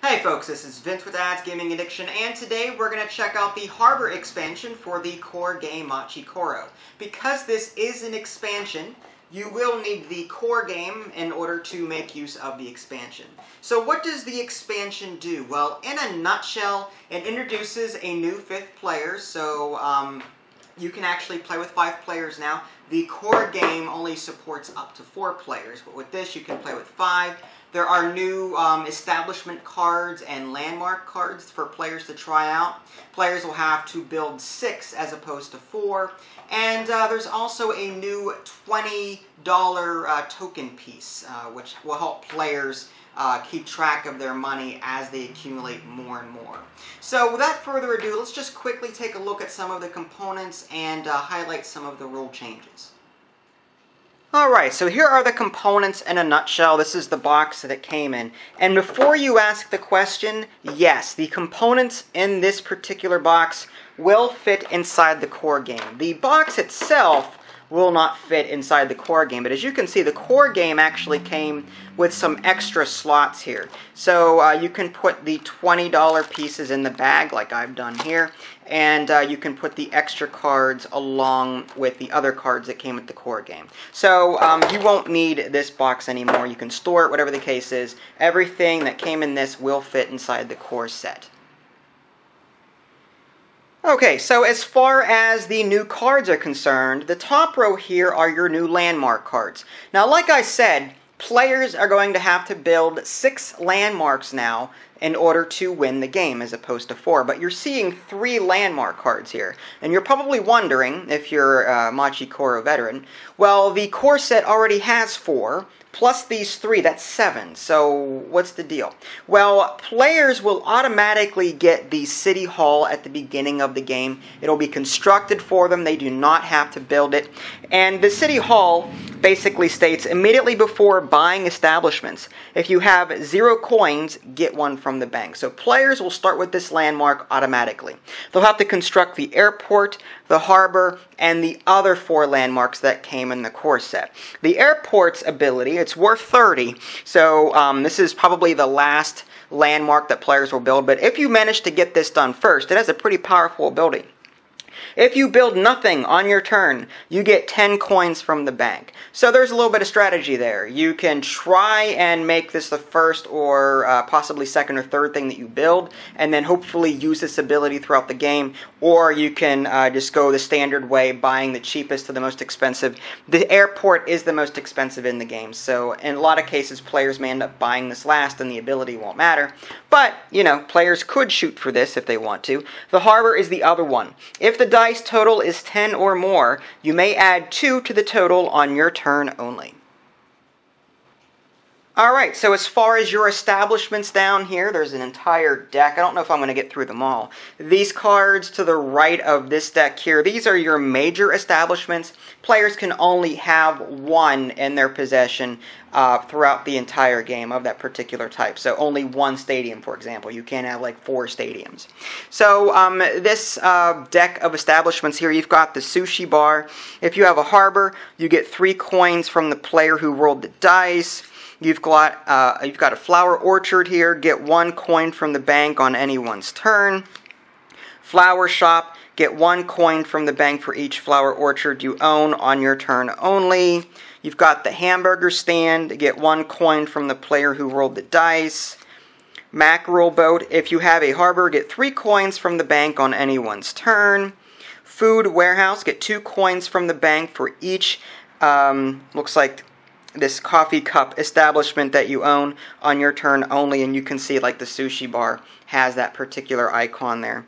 Hey folks, this is Vince with Ads Gaming Addiction, and today we're going to check out the Harbor expansion for the core game Machi Koro. Because this is an expansion, you will need the core game in order to make use of the expansion. So what does the expansion do? Well, in a nutshell, it introduces a new 5th player, so you can actually play with 5 players now. The core game only supports up to 4 players, but with this you can play with 5. There are new establishment cards and landmark cards for players to try out. Players will have to build 6 as opposed to 4. And there's also a new $20 token piece, which will help players keep track of their money as they accumulate more and more. So without further ado, let's just quickly take a look at some of the components and highlight some of the rule changes. Alright, so here are the components in a nutshell. This is the box that it came in. And before you ask the question, yes, the components in this particular box will fit inside the core game. The box itself will not fit inside the core game, but as you can see, the core game actually came with some extra slots here. So you can put the $20 pieces in the bag like I've done here, and you can put the extra cards along with the other cards that came with the core game. So you won't need this box anymore. You can store it, whatever the case is. Everything that came in this will fit inside the core set. Okay, so as far as the new cards are concerned, the top row here are your new landmark cards. Now, like I said, players are going to have to build 6 landmarks now in order to win the game, as opposed to 4. But you're seeing 3 landmark cards here. And you're probably wondering, if you're a Machi Koro veteran, well, the core set already has 4, plus these 3, that's 7. So what's the deal? Well, players will automatically get the City Hall at the beginning of the game. It'll be constructed for them. They do not have to build it. And the City Hall basically states immediately before buying establishments, if you have 0 coins, get 1 from the bank. So players will start with this landmark automatically. They'll have to construct the airport, the harbor, and the other 4 landmarks that came in the core set. The airport's ability, it's worth 30, so this is probably the last landmark that players will build, but if you manage to get this done first, it has a pretty powerful ability. If you build nothing on your turn, you get 10 coins from the bank. So there's a little bit of strategy there. You can try and make this the first or possibly second or third thing that you build, and then hopefully use this ability throughout the game, or you can just go the standard way, buying the cheapest to the most expensive. The airport is the most expensive in the game, so in a lot of cases players may end up buying this last and the ability won't matter. But, you know, players could shoot for this if they want to. The harbor is the other one. If the dice total is 10 or more, you may add 2 to the total on your turn only. Alright, so as far as your establishments down here, there's an entire deck. I don't know if I'm going to get through them all. These cards to the right of this deck here, these are your major establishments. Players can only have 1 in their possession throughout the entire game of that particular type. So only 1 stadium, for example. You can't have like 4 stadiums. So this deck of establishments here, you've got the sushi bar. If you have a harbor, you get 3 coins from the player who rolled the dice. You've got a flower orchard here. Get 1 coin from the bank on anyone's turn. Flower shop. Get 1 coin from the bank for each flower orchard you own on your turn only. You've got the hamburger stand. Get 1 coin from the player who rolled the dice. Mackerel boat. If you have a harbor, get 3 coins from the bank on anyone's turn. Food warehouse. Get 2 coins from the bank for each, looks like this coffee cup establishment that you own on your turn only, and you can see like the sushi bar has that particular icon there.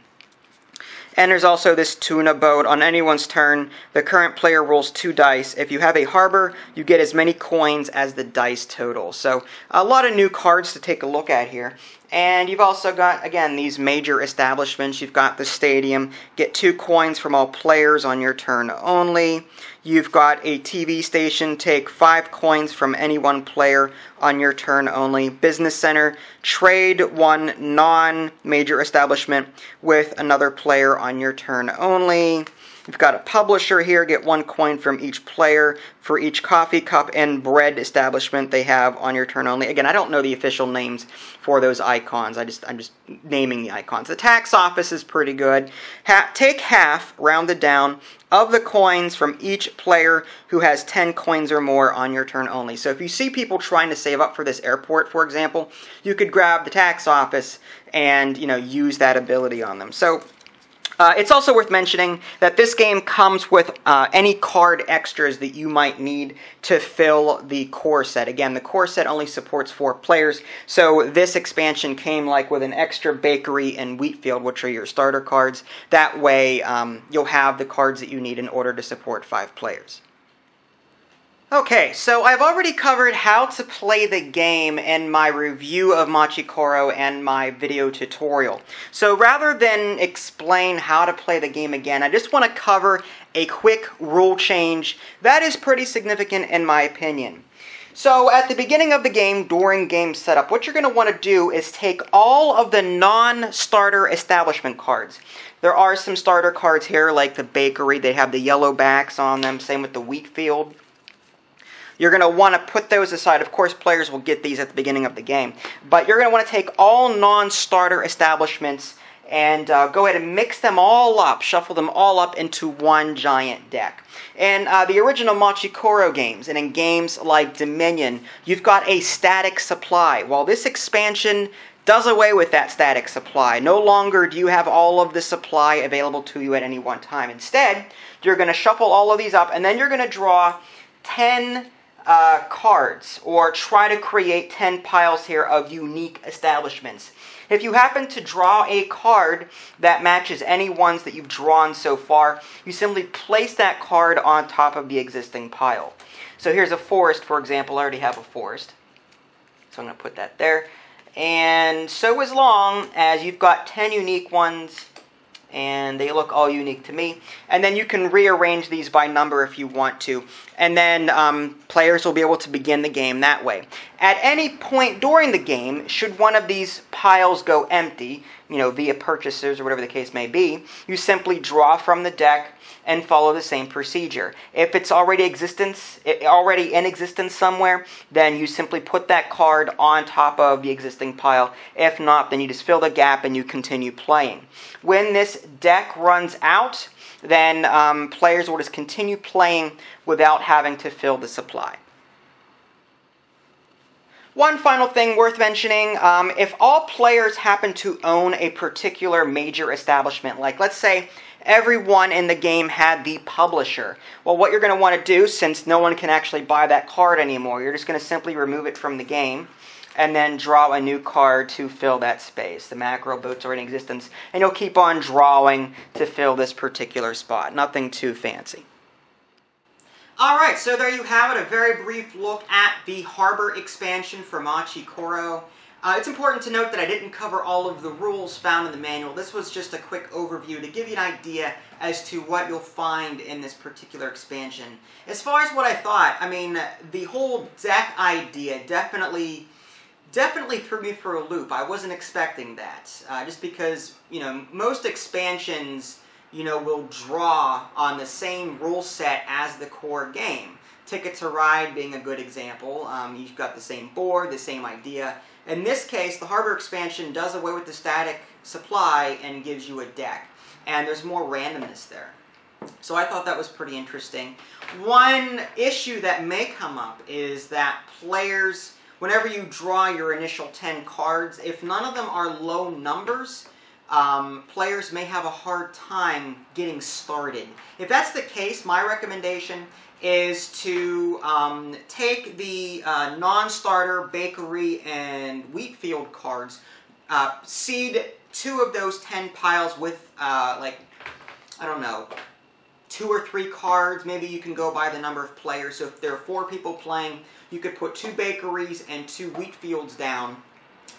And there's also this tuna boat. On anyone's turn, the current player rolls 2 dice. If you have a harbor, you get as many coins as the dice total. So a lot of new cards to take a look at here. And you've also got, again, these major establishments. You've got the stadium. Get 2 coins from all players on your turn only. You've got a TV station. Take 5 coins from any 1 player on your turn only. Business center. Trade 1 non-major establishment with another player on your turn only. We've got a publisher here, get 1 coin from each player for each coffee cup and bread establishment they have on your turn only. Again, I don't know the official names for those icons. I'm just naming the icons. The tax office is pretty good. Take half, rounded down, of the coins from each player who has 10 coins or more on your turn only. So if you see people trying to save up for this airport, for example, you could grab the tax office and, use that ability on them. So it's also worth mentioning that this game comes with any card extras that you might need to fill the core set. Again, the core set only supports 4 players, so this expansion came with an extra bakery and wheat field, which are your starter cards. That way, you'll have the cards that you need in order to support 5 players. Okay, so I've already covered how to play the game in my review of Machi Koro and my video tutorial. So rather than explain how to play the game again, I just want to cover a quick rule change that is pretty significant in my opinion. So at the beginning of the game, during game setup, what you're going to want to do is take all of the non-starter establishment cards. There are some starter cards here, like the bakery. They have the yellow backs on them, same with the wheat field. You're going to want to put those aside. Of course, players will get these at the beginning of the game. But you're going to want to take all non-starter establishments and go ahead and mix them all up, shuffle them all up into one giant deck. In the original Machi Koro games, and in games like Dominion, you've got a static supply. While this expansion does away with that static supply. No longer do you have all of the supply available to you at any one time. Instead, you're going to shuffle all of these up, and then you're going to draw 10 cards, or try to create 10 piles here of unique establishments. If you happen to draw a card that matches any ones that you've drawn so far, you simply place that card on top of the existing pile. So here's a forest, for example. I already have a forest, so I'm going to put that there. And so as long as you've got 10 unique ones, and they look all unique to me. And then you can rearrange these by number if you want to. And then players will be able to begin the game that way. At any point during the game, should one of these piles go empty, via purchases or whatever the case may be, you simply draw from the deck and follow the same procedure. If it's already in existence somewhere, then you simply put that card on top of the existing pile. If not, then you just fill the gap and you continue playing. When this deck runs out, then players will just continue playing without having to fill the supply. One final thing worth mentioning, if all players happen to own a particular major establishment, like let's say everyone in the game had the publisher. Well, what you're going to want to do, since no one can actually buy that card anymore, you're just going to simply remove it from the game and then draw a new card to fill that space. The macro boats are in existence, and you'll keep on drawing to fill this particular spot. Nothing too fancy. Alright, so there you have it, a very brief look at the Harbor expansion for Machi Koro. It's important to note that I didn't cover all of the rules found in the manual. This was just a quick overview to give you an idea as to what you'll find in this particular expansion. As far as what I thought, the whole deck idea definitely threw me for a loop. I wasn't expecting that, just because, most expansions, will draw on the same rule set as the core game. Ticket to Ride being a good example. You've got the same board, the same idea. In this case, the Harbor expansion does away with the static supply and gives you a deck. And there's more randomness there. So I thought that was pretty interesting. One issue that may come up is that players, whenever you draw your initial 10 cards, if none of them are low numbers, players may have a hard time getting started. If that's the case, my recommendation is to take the non-starter bakery and wheat field cards, seed 2 of those 10 piles with, I don't know, 2 or 3 cards. Maybe you can go by the number of players. So if there are 4 people playing, you could put 2 bakeries and 2 wheat fields down.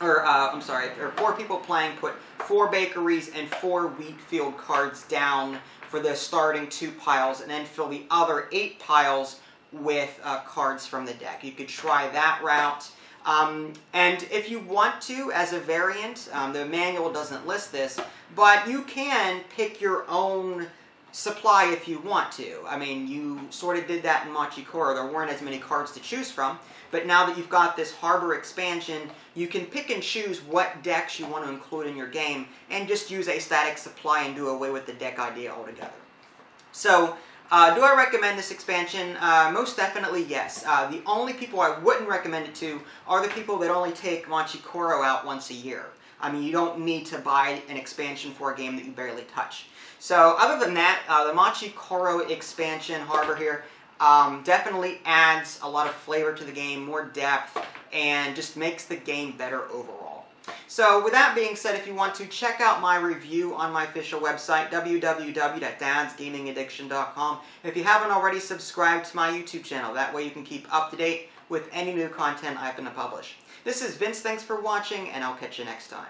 Or, I'm sorry, if there are 4 people playing, put 4 bakeries and 4 wheat field cards down for the starting 2 piles, and then fill the other 8 piles with cards from the deck. You could try that route. And if you want to, as a variant, the manual doesn't list this, but you can pick your own supply if you want to. I mean, you sort of did that in Machi Koro. There weren't as many cards to choose from, but now that you've got this Harbor expansion, you can pick and choose what decks you want to include in your game and just use a static supply and do away with the deck idea altogether. So, do I recommend this expansion? Most definitely yes. The only people I wouldn't recommend it to are the people that only take Machi Koro out once a year. I mean, you don't need to buy an expansion for a game that you barely touch. So, other than that, the Machi Koro expansion, Harbor here, definitely adds a lot of flavor to the game, more depth, and just makes the game better overall. So, with that being said, if you want to check out my review on my official website, www.dadsgamingaddiction.com. If you haven't already, subscribe to my YouTube channel. That way you can keep up to date with any new content I'm going to publish. This is Vince, thanks for watching, and I'll catch you next time.